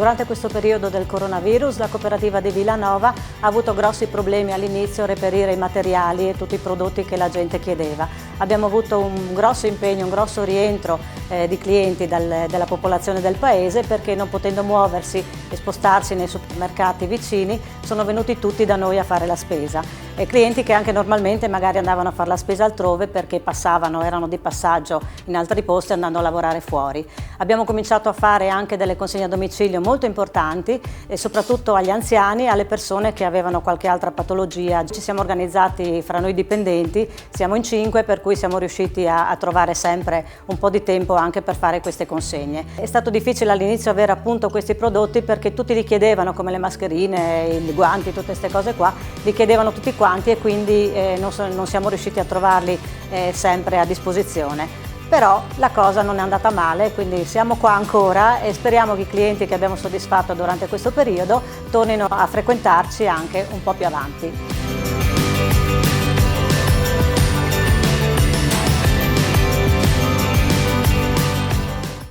Durante questo periodo del coronavirus la cooperativa di Villanova ha avuto grossi problemi all'inizio a reperire i materiali e tutti i prodotti che la gente chiedeva. Abbiamo avuto un grosso impegno, un grosso rientro di clienti della popolazione del paese, perché non potendo muoversi e spostarsi nei supermercati vicini sono venuti tutti da noi a fare la spesa. E clienti che anche normalmente magari andavano a fare la spesa altrove perché erano di passaggio in altri posti andando a lavorare fuori. Abbiamo cominciato a fare anche delle consegne a domicilio molto importanti e soprattutto agli anziani e alle persone che avevano qualche altra patologia. Ci siamo organizzati fra noi dipendenti, siamo in 5, per cui siamo riusciti a trovare sempre un po' di tempo anche per fare queste consegne. È stato difficile all'inizio avere appunto questi prodotti perché tutti li chiedevano, come le mascherine, i guanti, tutte queste cose qua, li chiedevano tutti quanti e quindi non siamo riusciti a trovarli sempre a disposizione. Però la cosa non è andata male, quindi siamo qua ancora e speriamo che i clienti che abbiamo soddisfatto durante questo periodo tornino a frequentarci anche un po' più avanti.